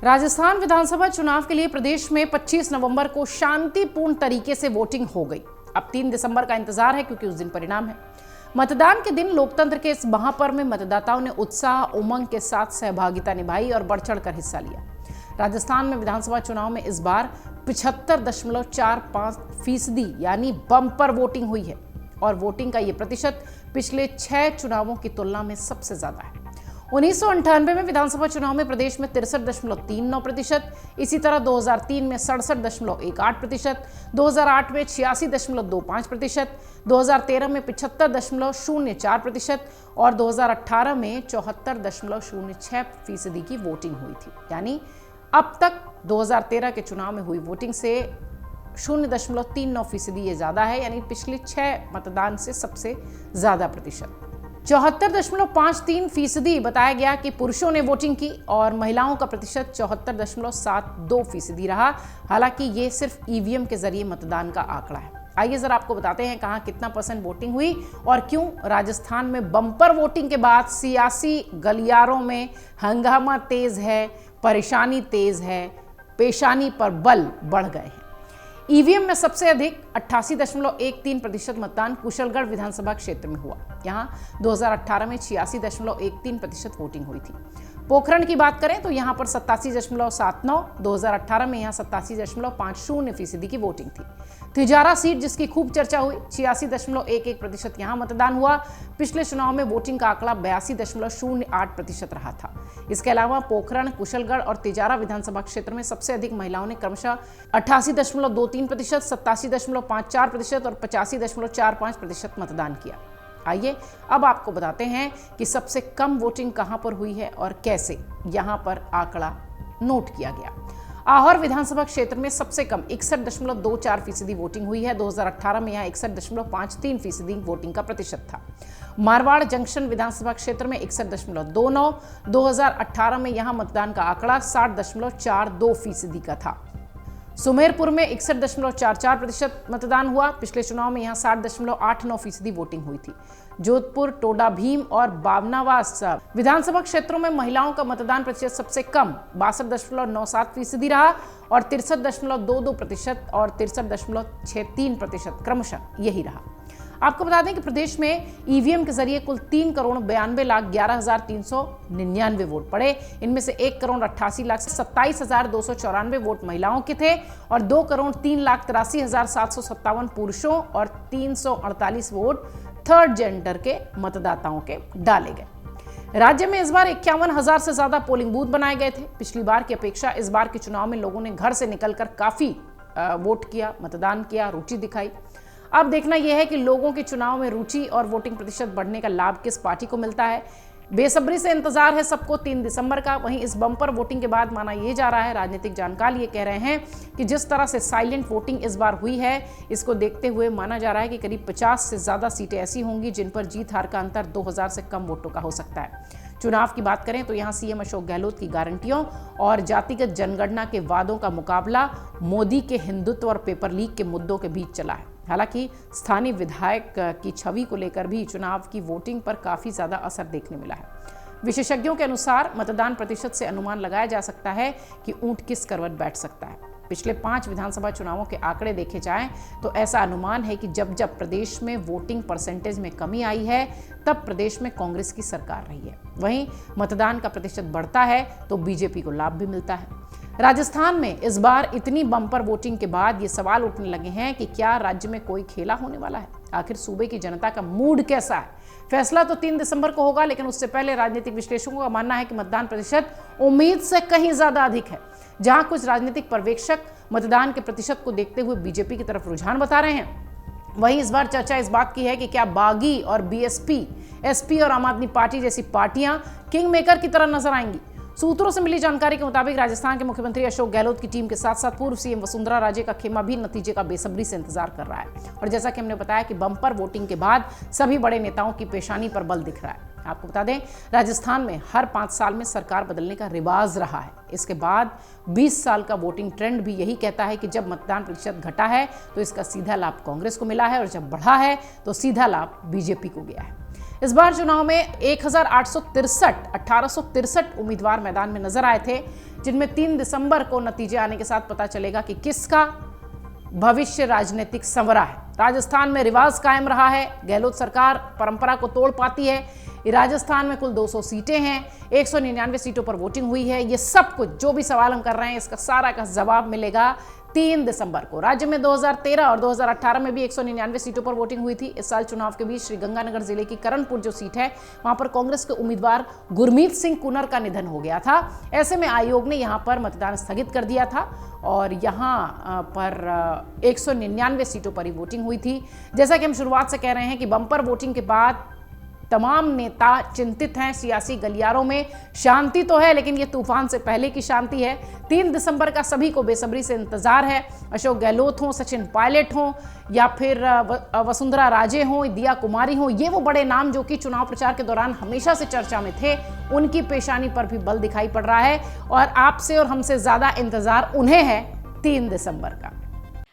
राजस्थान विधानसभा चुनाव के लिए प्रदेश में 25 नवंबर को शांतिपूर्ण तरीके से वोटिंग हो गई। अब 3 दिसंबर का इंतजार है क्योंकि उस दिन परिणाम है। मतदान के दिन लोकतंत्र के इस महापर्व में मतदाताओं ने उत्साह उमंग के साथ सहभागिता निभाई और बढ़ चढ़कर हिस्सा लिया। राजस्थान में विधानसभा चुनाव में इस बार 75.45% यानी बम्पर वोटिंग हुई है और वोटिंग का ये प्रतिशत पिछले 6 चुनावों की तुलना में सबसे ज्यादा है। 1998 में विधानसभा चुनाव में प्रदेश में 63.39%, इसी तरह 2003 में 67.18%, 2008 में 86.25%, 2013 में 75.04% और 2018 में 74.06% की वोटिंग हुई थी। यानी अब तक 2013 के चुनाव में हुई वोटिंग से 0.39% ये ज्यादा है, यानी पिछले 6 मतदान से सबसे ज्यादा प्रतिशत। 74.53% बताया गया कि पुरुषों ने वोटिंग की और महिलाओं का प्रतिशत 74.72% रहा। हालांकि ये सिर्फ ईवीएम के जरिए मतदान का आंकड़ा है। आइए जरा आपको बताते हैं कहां कितना % वोटिंग हुई और क्यों राजस्थान में बम्पर वोटिंग के बाद सियासी गलियारों में हंगामा तेज है, परेशानी तेज है, पेशानी पर बल बढ़ गए हैं। ईवीएम में सबसे अधिक 88.13% मतदान कुशलगढ़ विधानसभा क्षेत्र में हुआ। यहां 2018 में 86.13% वोटिंग हुई थी। पोखरण की बात करें तो यहां पर 87.79, 2018 में यहां 87.50% की वोटिंग थी। तिजारा सीट जिसकी खूब चर्चा हुई, 86.11% यहां मतदान हुआ। पिछले चुनाव में वोटिंग का आंकड़ा 82.08% रहा था। इसके अलावा पोखरण, कुशलगढ़ और तिजारा विधानसभा क्षेत्र में सबसे अधिक महिलाओं ने क्रमशः 88.23%, 87.54% और 85.45% मतदान किया। आइए अब आपको बताते हैं कि सबसे कम वोटिंग कहां पर हुई है और कैसे यहां पर आंकड़ा नोट किया गया। आहोर विधानसभा क्षेत्र में सबसे कम 61.24% वोटिंग हुई है। 2018 में यहां 61.53% वोटिंग का प्रतिशत था। मारवाड़ जंक्शन विधानसभा क्षेत्र में 61.29, 2018 में यहां मतदान का आंकड़ा 60.42% का था। सुमेरपुर में 61.44% मतदान हुआ। पिछले चुनाव में यहां 60.89% वोटिंग हुई थी। जोधपुर, टोडा भीम और बाबनावास विधानसभा क्षेत्रों में महिलाओं का मतदान प्रतिशत सबसे कम 62.97% रहा और 63.22% और 63.63% क्रमशः यही रहा। आपको बता दें कि प्रदेश में ईवीएम के जरिए कुल 3,92,11,399 वोट पड़े। इनमें से 1,88,27,294 वोट महिलाओं के थे और 2,03,83,757 पुरुषों और 348 वोट थर्ड जेंडर के मतदाताओं के डाले गए। राज्य में इस बार 51,000 से ज्यादा पोलिंग बूथ बनाए गए थे। पिछली बार की अपेक्षा इस बार के चुनाव में लोगों ने घर से निकलकर काफी वोट किया, मतदान किया, रुचि दिखाई। अब देखना यह है कि लोगों की चुनाव में रुचि और वोटिंग प्रतिशत बढ़ने का लाभ किस पार्टी को मिलता है। बेसब्री से इंतजार है सबको 3 दिसंबर का। वहीं इस बम्पर वोटिंग के बाद माना यह जा रहा है, राजनीतिक जानकार ये कह रहे हैं कि जिस तरह से साइलेंट वोटिंग इस बार हुई है, इसको देखते हुए माना जा रहा है कि करीब 50 से ज्यादा सीटें ऐसी होंगी जिन पर जीत हार का अंतर 2000 से कम वोटों का हो सकता है। चुनाव की बात करें तो यहां सीएम अशोक गहलोत की गारंटियों और जातिगत जनगणना के वादों का मुकाबला मोदी के हिंदुत्व और पेपर लीक के मुद्दों के बीच चला है। हालांकि स्थानीय विधायक की छवि को लेकर भी चुनाव की वोटिंग पर काफी ज्यादा असर देखने मिला है। विशेषज्ञों के अनुसार मतदान प्रतिशत से अनुमान लगाया जा सकता है कि ऊंट किस करवट बैठ सकता है। पिछले 5 विधानसभा चुनावों के आंकड़े देखे जाएं तो ऐसा अनुमान है कि जब जब प्रदेश में वोटिंग परसेंटेज में कमी आई है, तब प्रदेश में कांग्रेस की सरकार रही है। वहीं मतदान का प्रतिशत बढ़ता है तो बीजेपी को लाभ भी मिलता है। राजस्थान में इस बार इतनी बम्पर वोटिंग के बाद ये सवाल उठने लगे हैं कि क्या राज्य में कोई खेला होने वाला है। आखिर सूबे की जनता का मूड कैसा है। फैसला तो 3 दिसंबर को होगा, लेकिन उससे पहले राजनीतिक विश्लेषकों का मानना है कि मतदान प्रतिशत उम्मीद से कहीं ज्यादा अधिक है। जहां कुछ राजनीतिक पर्यवेक्षक मतदान के प्रतिशत को देखते हुए बीजेपी की तरफ रुझान बता रहे हैं, वहीं इस बार चर्चा इस बात की है कि क्या बागी और बीएसपी, एसपी और आम आदमी पार्टी जैसी पार्टियां किंग मेकर की तरह नजर आएंगी। सूत्रों से मिली जानकारी के मुताबिक राजस्थान के मुख्यमंत्री अशोक गहलोत की टीम के साथ साथ पूर्व सीएम वसुंधरा राजे का खेमा भी नतीजे का बेसब्री से इंतजार कर रहा है। और जैसा कि हमने बताया कि बम्पर वोटिंग के बाद सभी बड़े नेताओं की पेशानी पर बल दिख रहा है। आपको बता दें, राजस्थान में हर 5 साल में सरकार बदलने का रिवाज रहा है। इसके बाद 20 साल का वोटिंग ट्रेंड भी यही कहता है कि जब मतदान प्रतिशत घटा है तो इसका सीधा लाभ कांग्रेस को मिला है और जब बढ़ा है तो सीधा लाभ बीजेपी को गया है। इस बार चुनाव में 1863 उम्मीदवार मैदान में नजर आए थे। जिनमें 3 दिसंबर को नतीजे आने के साथ पता चलेगा कि किसका भविष्य राजनीतिक संवरा है। राजस्थान में रिवाज कायम रहा है, गहलोत सरकार परंपरा को तोड़ पाती है। राजस्थान में कुल 200 सीटें हैं, 199 सीटों पर वोटिंग हुई है। ये सब कुछ जो भी सवाल हम कर रहे हैं इसका सारा का जवाब मिलेगा 3 दिसंबर को। राज्य में 2013 और 2018 में भी 199 सीटों पर वोटिंग हुई थी। इस साल चुनाव के बीच श्रीगंगानगर जिले की करणपुर जो सीट है वहां पर कांग्रेस के उम्मीदवार गुरमीत सिंह कुनर का निधन हो गया था। ऐसे में आयोग ने यहां पर मतदान स्थगित कर दिया था और यहां पर 199 सीटों पर ही वोटिंग हुई थी। जैसा कि हम शुरुआत से कह रहे हैं कि बम्पर वोटिंग के बाद तमाम नेता चिंतित हैं। सियासी गलियारों में शांति तो है, लेकिन ये तूफान से पहले की शांति है। 3 दिसंबर का सभी को बेसब्री से इंतजार है। अशोक गहलोत हों, सचिन पायलट हों या फिर वसुंधरा राजे हों, दिया कुमारी हों, ये वो बड़े नाम जो कि चुनाव प्रचार के दौरान हमेशा से चर्चा में थे, उनकी पेशानी पर भी बल दिखाई पड़ रहा है और आपसे और हमसे ज्यादा इंतजार उन्हें है 3 दिसंबर का।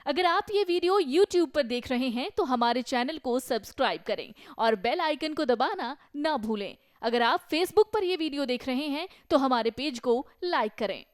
अगर आप ये वीडियो YouTube पर देख रहे हैं तो हमारे चैनल को सब्सक्राइब करें और बेल आइकन को दबाना ना भूलें। अगर आप Facebook पर ये वीडियो देख रहे हैं तो हमारे पेज को लाइक करें।